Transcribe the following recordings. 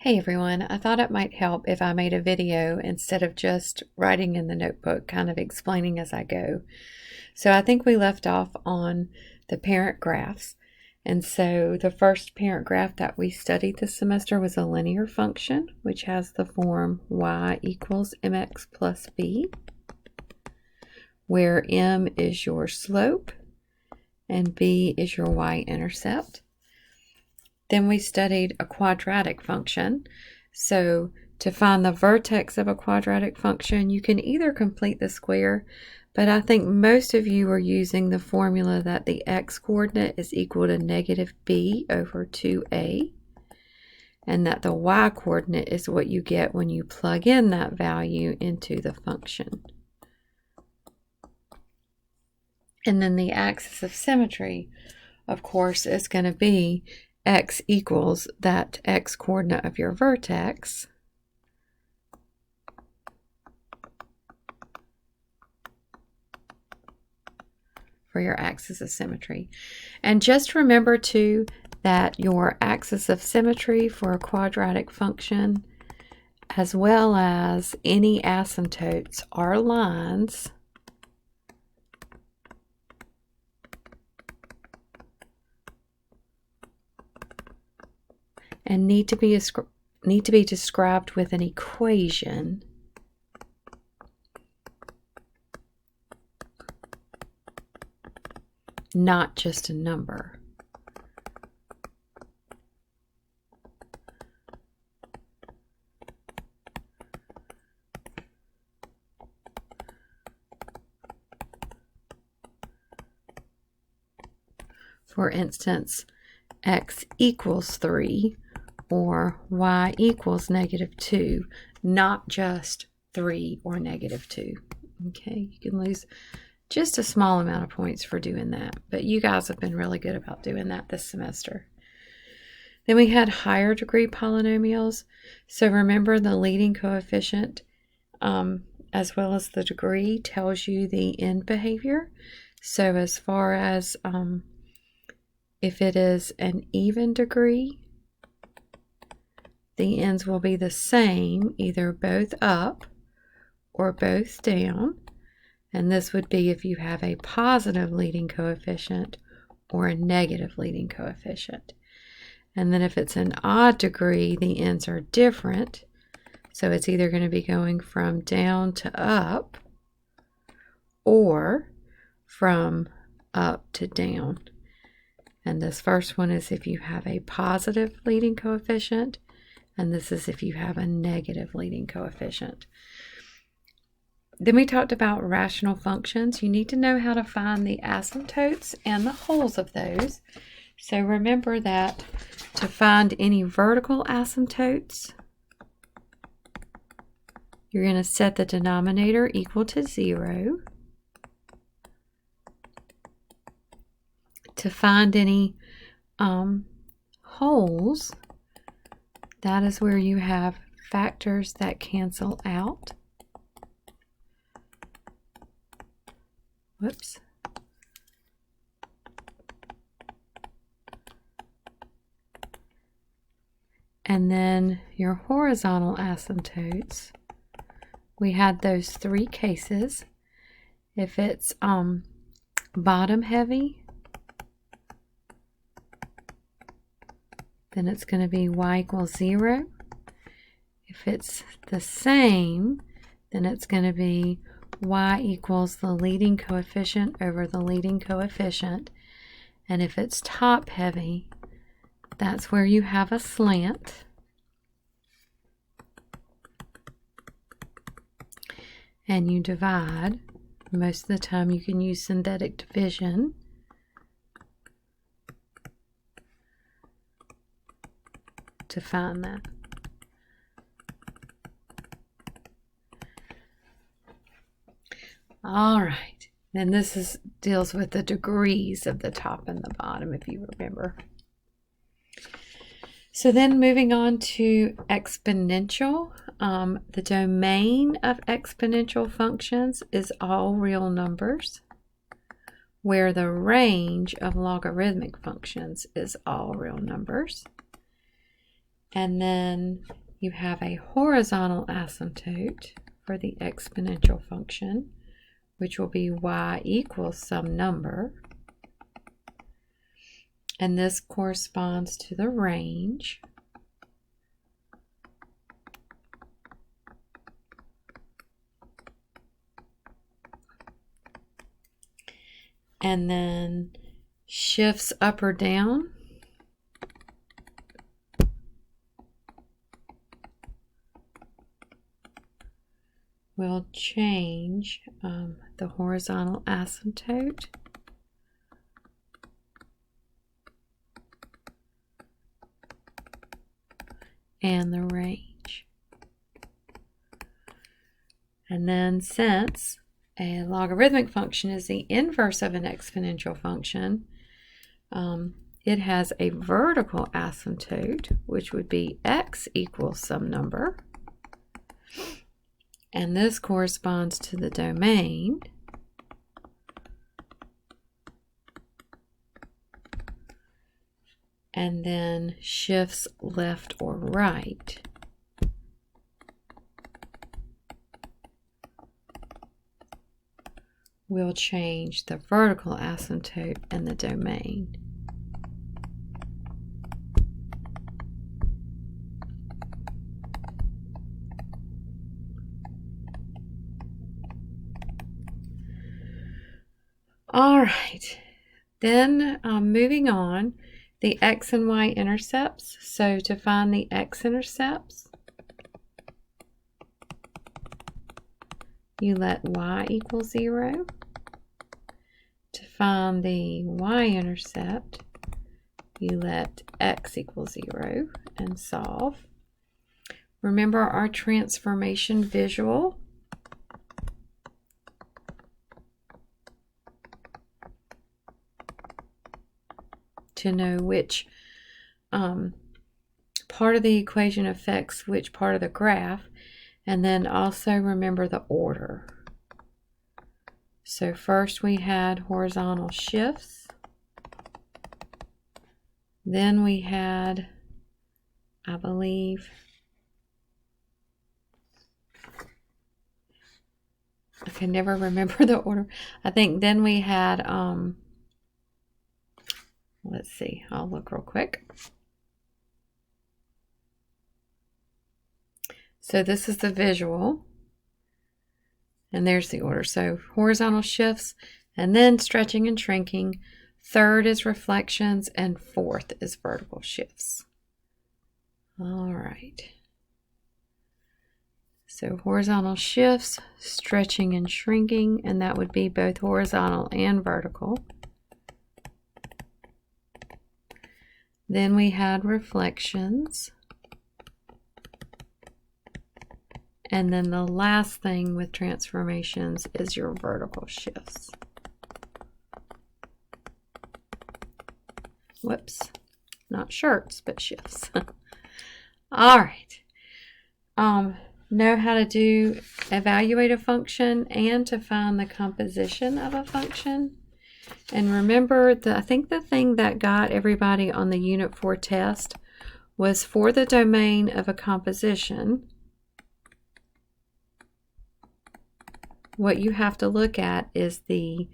Hey everyone, I thought it might help if I made a video instead of just writing in the notebook, kind of explaining as I go. So I think we left off on the parent graphs. And so the first parent graph that we studied this semester was a linear function, which has the form y equals mx plus b, where m is your slope and b is your y-intercept. Then we studied a quadratic function. So to find the vertex of a quadratic function, you can either complete the square, but I think most of you are using the formula that the x-coordinate is equal to negative b over 2a, and that the y-coordinate is what you get when you plug in that value into the function. And then the axis of symmetry, of course, is going to be x equals that x-coordinate of your vertex for your axis of symmetry. And just remember too that your axis of symmetry for a quadratic function, as well as any asymptotes, are lines and need to be described with an equation not just a number. For instance, x equals 3 or y equals negative 2, not just 3 or negative 2. Okay, you can lose just a small amount of points for doing that, but you guys have been really good about doing that this semester. Then we had higher degree polynomials. So remember, the leading coefficient as well as the degree tells you the end behavior. So as far as if it is an even degree, the ends will be the same, either both up or both down. And this would be if you have a positive leading coefficient or a negative leading coefficient. And then if it's an odd degree, the ends are different. So it's either going to be going from down to up or from up to down. And this first one is if you have a positive leading coefficient, and this is if you have a negative leading coefficient. Then we talked about rational functions. You need to know how to find the asymptotes and the wholes of those. So remember that to find any vertical asymptotes, you're going to set the denominator equal to 0. To find any wholes, that is where you have factors that cancel out. Whoops. And then your horizontal asymptotes, we had those three cases. If it's bottom heavy, then it's going to be y equals 0. If it's the same, then it's going to be y equals the leading coefficient over the leading coefficient. And if it's top heavy, that's where you have a slant. And you divide. Most of the time you can use synthetic division. To find that. All right, then this deals with the degrees of the top and the bottom, if you remember. So then moving on to exponential, the domain of exponential functions is all real numbers, where the range of logarithmic functions is all real numbers. And then you have a horizontal asymptote for the exponential function, which will be y equals some number. And this corresponds to the range. And then shifts up or down will change the horizontal asymptote and the range. And then since a logarithmic function is the inverse of an exponential function, it has a vertical asymptote, which would be x equals some number. And this corresponds to the domain. And then shifts left or right will change the vertical asymptote and the domain. All right, then moving on, the x and y intercepts. So to find the x-intercepts, you let y equal 0. To find the y-intercept, you let x equal 0 and solve. Remember our transformation visual. To know which part of the equation affects which part of the graph, and then also remember the order. So first we had horizontal shifts, then we had, I believe, I can never remember the order. I think then we had let's see, I'll look real quick. So this is the visual, and there's the order. So horizontal shifts, and then stretching and shrinking. Third is reflections, and fourth is vertical shifts. All right. So horizontal shifts, stretching and shrinking, and that would be both horizontal and vertical. Then we had reflections. And then the last thing with transformations is your vertical shifts. Whoops, not shirts, but shifts. All right. Know how to evaluate a function and to find the composition of a function. And remember, I think the thing that got everybody on the Unit 4 test was for the domain of a composition, what you have to look at is the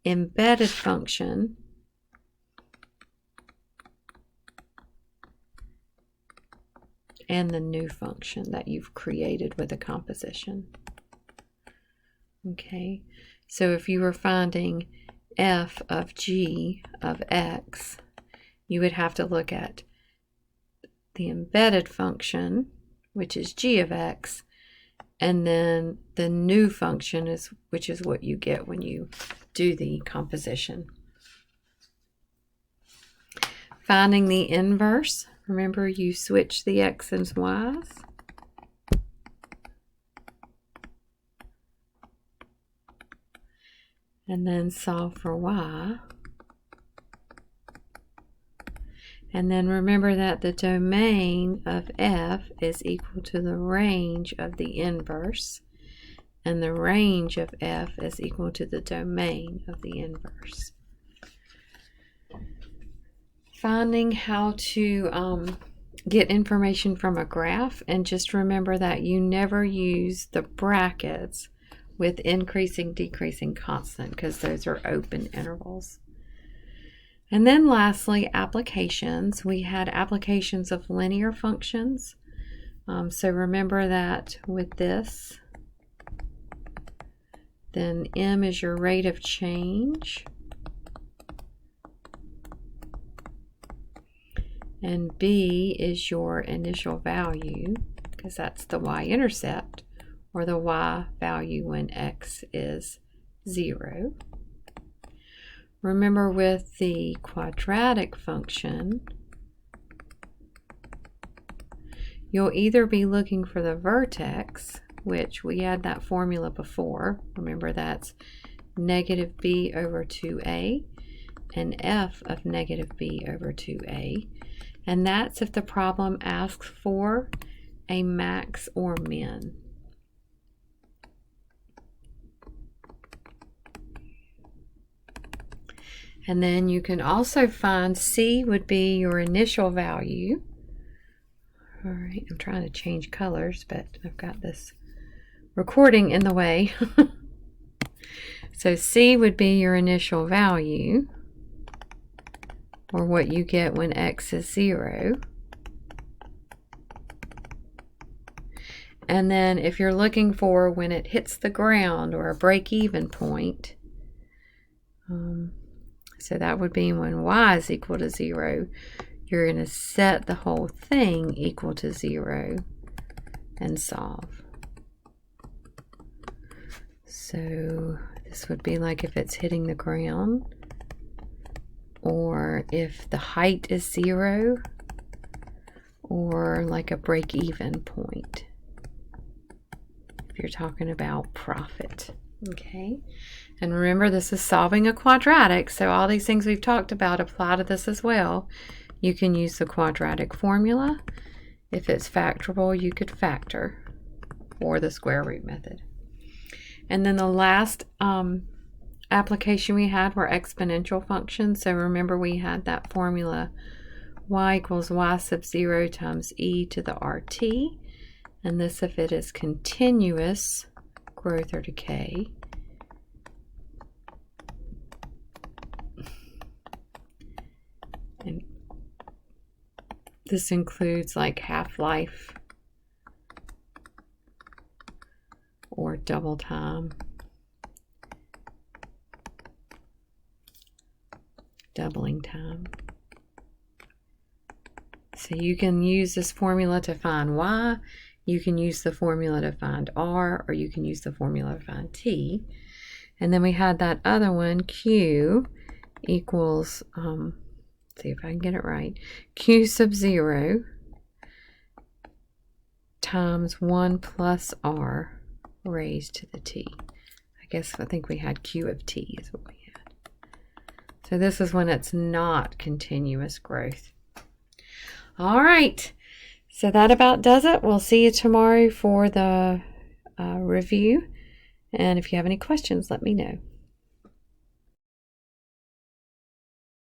embedded function and the new function that you've created with a composition. Okay, so if you were finding f of g of x, you would have to look at the embedded function, which is g of x, and then the new function, which is what you get when you do the composition. Finding the inverse, remember you switch the x and y's. And then solve for y. And then remember that the domain of f is equal to the range of the inverse, and the range of f is equal to the domain of the inverse. Finding how to get information from a graph, and just remember that you never use the brackets with increasing, decreasing constant because those are open intervals. And then lastly, applications. We had applications of linear functions. So remember that with this, then m is your rate of change, and b is your initial value, because that's the y-intercept, or the y value when x is 0. Remember with the quadratic function, you'll either be looking for the vertex, which we had that formula before. Remember that's negative b over 2a and f of negative b over 2a. And that's if the problem asks for a max or min. And then you can also find C would be your initial value. All right, I'm trying to change colors, but I've got this recording in the way. So C would be your initial value, or what you get when x is 0. And then if you're looking for when it hits the ground, or a break-even point, so that would be when y is equal to 0. You're going to set the whole thing equal to 0 and solve. So this would be like if it's hitting the ground, or if the height is 0, or like a break-even point, if you're talking about profit. Okay, and remember this is solving a quadratic, so all these things we've talked about apply to this as well. You can use the quadratic formula. If it's factorable, you could factor, or the square root method. And then the last application we had were exponential functions. So remember we had that formula y equals y sub 0 times e to the rt. And this if it is continuous growth or decay. And this includes like half-life or double time, doubling time. So you can use this formula to find y, you can use the formula to find r, or you can use the formula to find t. And then we had that other one, q equals, see if I can get it right, q sub 0 times 1 plus r raised to the t. I think we had q of t is what we had. So this is when it's not continuous growth. All right, so that about does it. We'll see you tomorrow for the review. And if you have any questions, let me know.